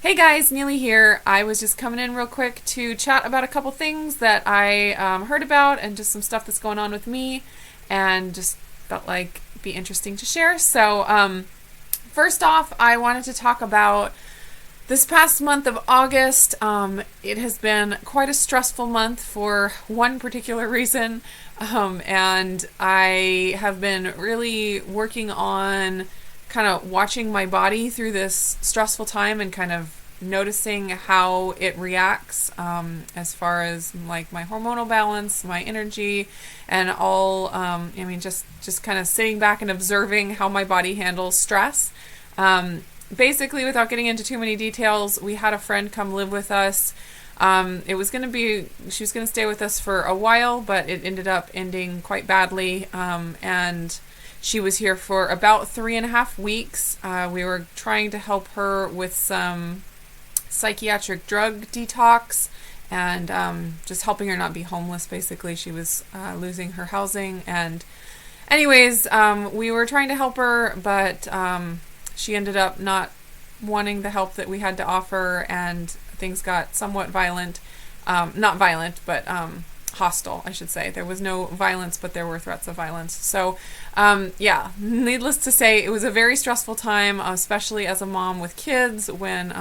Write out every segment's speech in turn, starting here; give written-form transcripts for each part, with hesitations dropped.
Hey guys, Neely here. I was just coming in real quick to chat about a couple things that I heard about and just some stuff that's going on with me and just felt like it'd be interesting to share. First off, I wanted to talk about this past month of August. It has been quite a stressful month for one particular reason, and I have been really working on kind of watching my body through this stressful time and kind of noticing how it reacts, as far as like my hormonal balance, my energy, and all. Just kind of sitting back and observing how my body handles stress. Basically, without getting into too many details, we had a friend come live with us. She was going to stay with us for a while, but it ended up ending quite badly. And she was here for about 3.5 weeks. We were trying to help her with some psychiatric drug detox and just helping her not be homeless, basically. She was losing her housing. And anyways, we were trying to help her, but she ended up not wanting the help that we had to offer, and things got somewhat violent. Not violent, but hostile, I should say. There was no violence, but there were threats of violence. So, needless to say, it was a very stressful time, especially as a mom with kids. When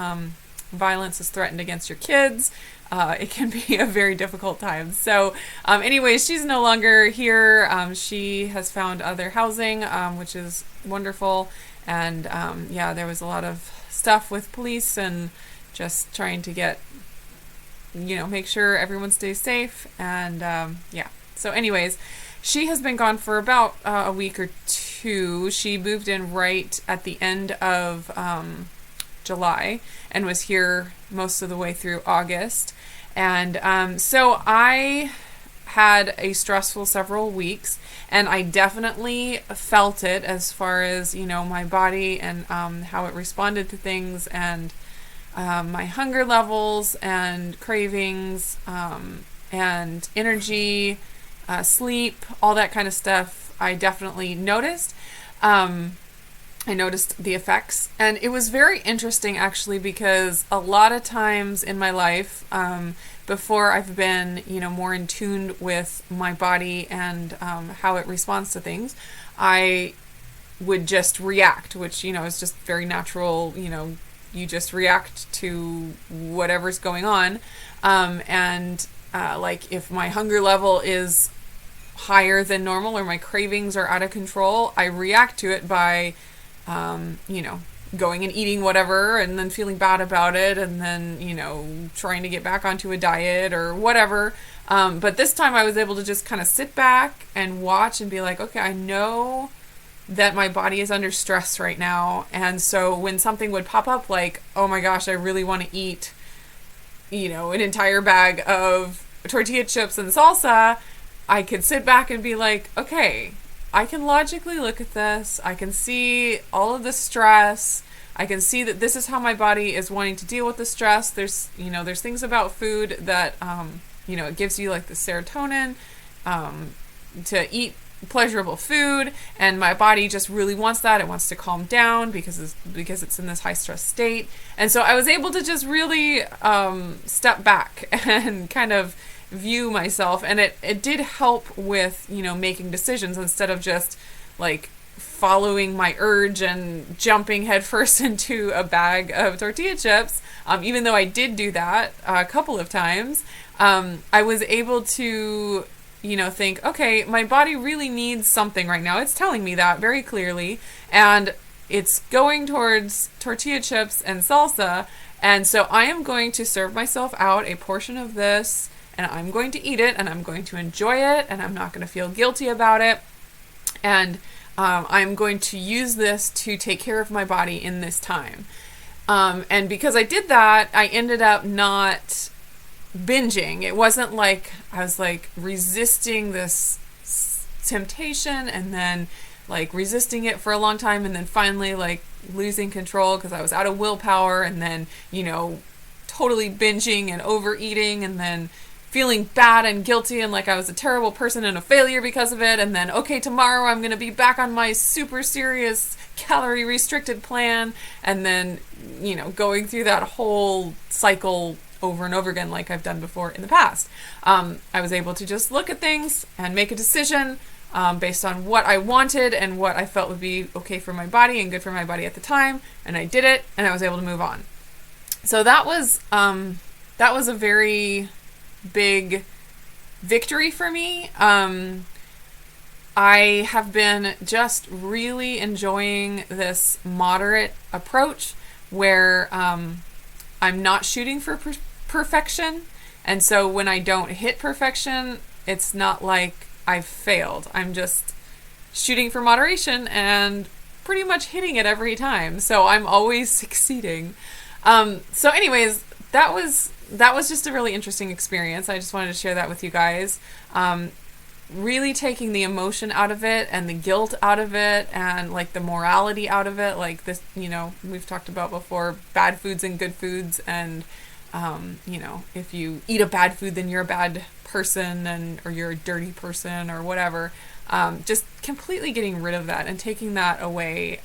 violence is threatened against your kids, it can be a very difficult time. So, anyways, she's no longer here. She has found other housing, which is wonderful. And there was a lot of stuff with police and just trying to get, make sure everyone stays safe. And so anyways, she has been gone for about a week or two. She moved in right at the end of July and was here most of the way through August. And so I had a stressful several weeks, and I definitely felt it as far as, my body and how it responded to things, and my hunger levels and cravings, and energy, sleep, all that kind of stuff. I definitely noticed. I noticed the effects, and it was very interesting actually, because a lot of times in my life, before I've been, more in tune with my body and how it responds to things, I would just react, which, is just very natural. You just react to whatever's going on. Like if my hunger level is higher than normal or my cravings are out of control, I react to it by going and eating whatever and then feeling bad about it, and then, trying to get back onto a diet or whatever. But this time I was able to just kind of sit back and watch and be like, okay, I know that my body is under stress right now. And so when something would pop up like, oh my gosh, I really want to eat, an entire bag of tortilla chips and salsa, I could sit back and be like, okay, I can logically look at this. I can see all of the stress. I can see that this is how my body is wanting to deal with the stress. There's things about food that, it gives you like the serotonin, to eat pleasurable food, and my body just really wants that. It wants to calm down because it's in this high stress state. And so I was able to just really, step back and kind of view myself, and it did help with, making decisions instead of just like following my urge and jumping headfirst into a bag of tortilla chips. Even though I did do that a couple of times, I was able to, think, okay, my body really needs something right now. It's telling me that very clearly, and it's going towards tortilla chips and salsa. And so I am going to serve myself out a portion of this, and I'm going to eat it, and I'm going to enjoy it, and I'm not going to feel guilty about it. And I'm going to use this to take care of my body in this time. And because I did that, I ended up not binging. It wasn't like I was like resisting this temptation and then like resisting it for a long time, and then finally like losing control because I was out of willpower, and then, totally binging and overeating, and then feeling bad and guilty and like I was a terrible person and a failure because of it. And then, okay, tomorrow I'm going to be back on my super serious calorie restricted plan. And then, going through that whole cycle over and over again like I've done before in the past. I was able to just look at things and make a decision based on what I wanted and what I felt would be okay for my body and good for my body at the time. And I did it, and I was able to move on. So that was a very big victory for me. I have been just really enjoying this moderate approach where I'm not shooting for perfection. And so when I don't hit perfection, it's not like I've failed. I'm just shooting for moderation and pretty much hitting it every time. So I'm always succeeding. So anyways, that was just a really interesting experience. I just wanted to share that with you guys. Really taking the emotion out of it and the guilt out of it and like the morality out of it. Like this, we've talked about before, bad foods and good foods. And, if you eat a bad food, then you're a bad person or you're a dirty person or whatever. Just completely getting rid of that and taking that away.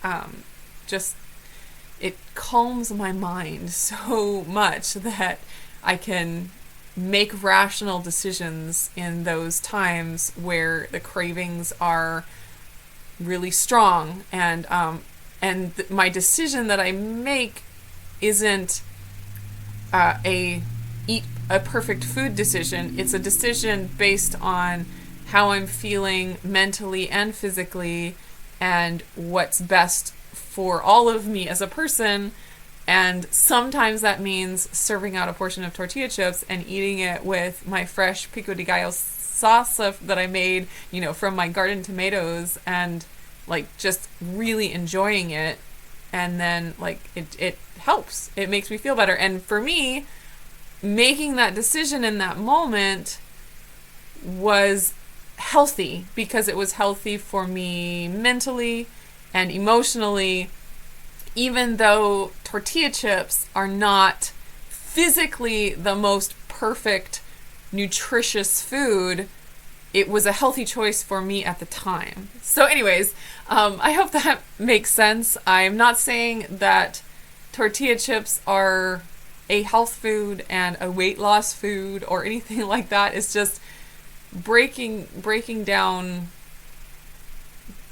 It calms my mind so much that I can make rational decisions in those times where the cravings are really strong, and my decision that I make isn't a eat a perfect food decision. It's a decision based on how I'm feeling mentally and physically and what's best for all of me as a person. And sometimes that means serving out a portion of tortilla chips and eating it with my fresh pico de gallo salsa that I made, from my garden tomatoes, and like just really enjoying it. And then like it helps. It makes me feel better. And for me, making that decision in that moment was healthy because it was healthy for me mentally and emotionally. Even though tortilla chips are not physically the most perfect, nutritious food, it was a healthy choice for me at the time. So anyways, I hope that makes sense. I'm not saying that tortilla chips are a health food and a weight loss food or anything like that. It's just breaking down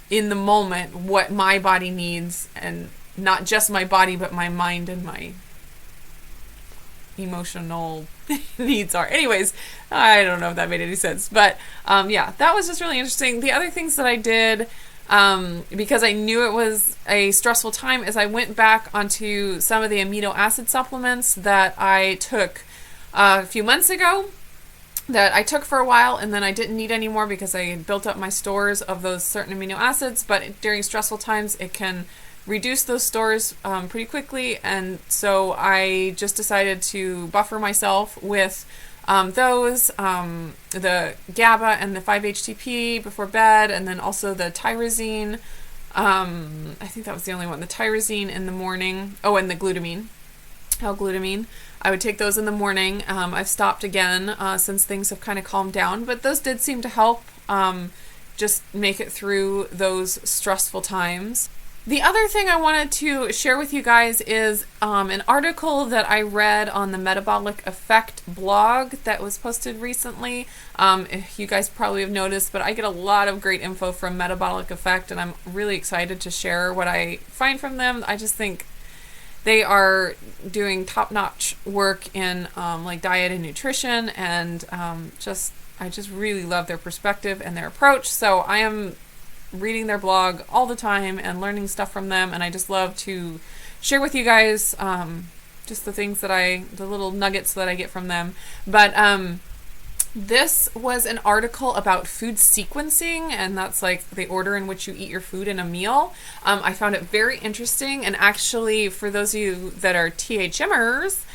in the moment what my body needs, and not just my body, but my mind and my emotional needs are. Anyways, I don't know if that made any sense, but that was just really interesting. The other things that I did, because I knew it was a stressful time, is I went back onto some of the amino acid supplements that I took a few months ago, that I took for a while, and then I didn't need anymore because I had built up my stores of those certain amino acids. But during stressful times, it can reduce those stores pretty quickly, and so I just decided to buffer myself with those, the GABA and the 5-HTP before bed, and then also the tyrosine. I think that was the only one. The tyrosine in the morning. Oh, and the glutamine. L-glutamine. I would take those in the morning. I've stopped again since things have kind of calmed down, but those did seem to help just make it through those stressful times. The other thing I wanted to share with you guys is an article that I read on the Metabolic Effect blog that was posted recently. You guys probably have noticed, but I get a lot of great info from Metabolic Effect, and I'm really excited to share what I find from them. I just think they are doing top-notch work in like diet and nutrition, and I just really love their perspective and their approach. So I am reading their blog all the time and learning stuff from them, and I just love to share with you guys just the little nuggets that I get from them. But this was an article about food sequencing, and that's like the order in which you eat your food in a meal. I found it very interesting, and actually for those of you that are THMers,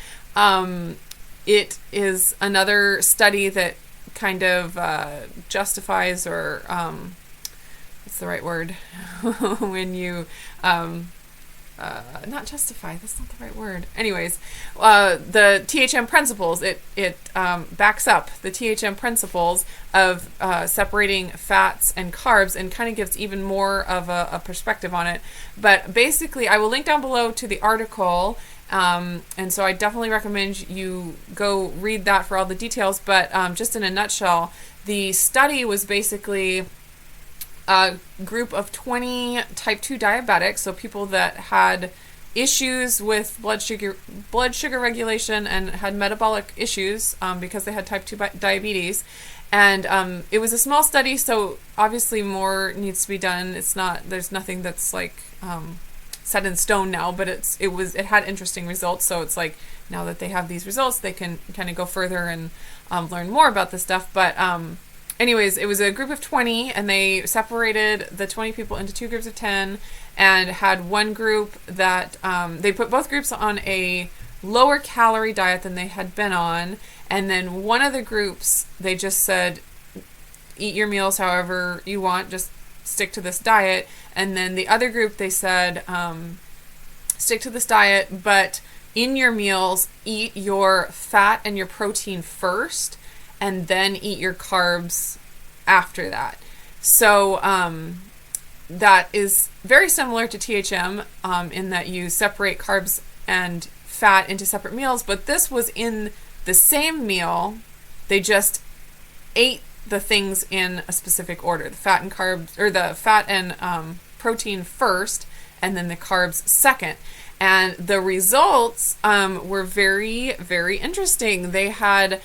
it is another study that kind of justifies, or what's the right word, when you not justify, that's not the right word. Anyways, the THM principles, it backs up the THM principles of separating fats and carbs and kind of gives even more of a perspective on it. But basically, I will link down below to the article, and so I definitely recommend you go read that for all the details. But just in a nutshell, the study was basically a group of 20 type 2 diabetics, so people that had issues with blood sugar regulation and had metabolic issues because they had type 2 diabetes. And it was a small study, so obviously more needs to be done. There's nothing that's like set in stone now, but it had interesting results. So it's like now that they have these results, they can kind of go further and learn more about this stuff. But anyways, it was a group of 20, and they separated the 20 people into 2 groups of 10, and had one group that they put both groups on a lower calorie diet than they had been on, and then one of the groups, they just said, eat your meals however you want, just stick to this diet. And then the other group, they said, stick to this diet, but in your meals, eat your fat and your protein first, and then eat your carbs after that. So that is very similar to THM in that you separate carbs and fat into separate meals, but this was in the same meal. They just ate the things in a specific order: the fat and carbs, or the fat and protein first, and then the carbs second. And the results were very, very interesting. They had,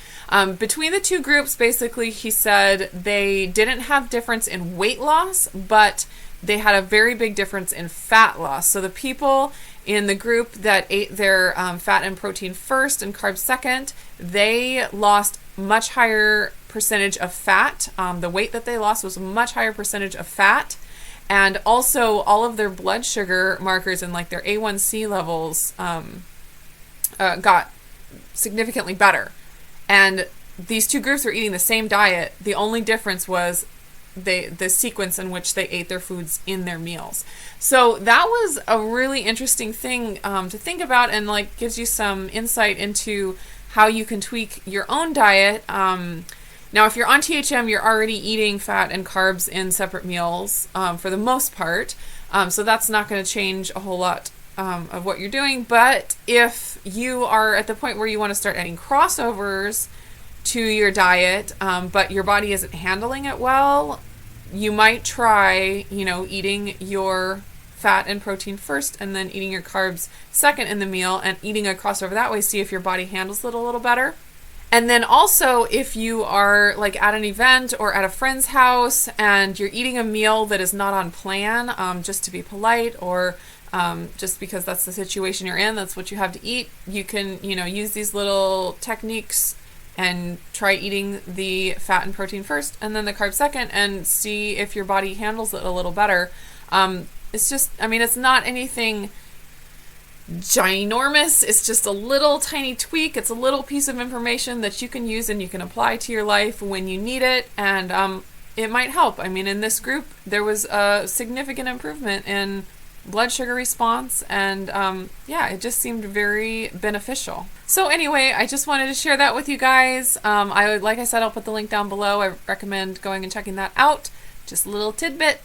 between the 2 groups, basically, he said they didn't have difference in weight loss, but they had a very big difference in fat loss. So the people in the group that ate their fat and protein first and carbs second, they lost much higher percentage of fat. The weight that they lost was a much higher percentage of fat. And also all of their blood sugar markers and like their A1C levels got significantly better. And these 2 groups were eating the same diet. The only difference was the sequence in which they ate their foods in their meals. So that was a really interesting thing to think about, and like gives you some insight into how you can tweak your own diet. Now, if you're on THM, you're already eating fat and carbs in separate meals for the most part. So that's not going to change a whole lot of what you're doing. But if you are at the point where you want to start adding crossovers to your diet, but your body isn't handling it well, you might try, eating your fat and protein first and then eating your carbs second in the meal, and eating a crossover that way, see if your body handles it a little better. And then also, if you are like at an event or at a friend's house and you're eating a meal that is not on plan, just to be polite, or just because that's the situation you're in, that's what you have to eat, you can, use these little techniques and try eating the fat and protein first and then the carbs second, and see if your body handles it a little better. It's just, it's not anything ginormous. It's just a little tiny tweak. It's a little piece of information that you can use and you can apply to your life when you need it, and it might help. In this group, there was a significant improvement in blood sugar response, and it just seemed very beneficial. So anyway, I just wanted to share that with you guys. Like I said, I'll put the link down below. I recommend going and checking that out. Just a little tidbit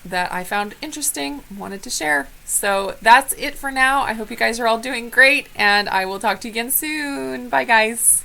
that I found interesting, wanted to share. So that's it for now. I hope you guys are all doing great, and I will talk to you again soon. Bye, guys.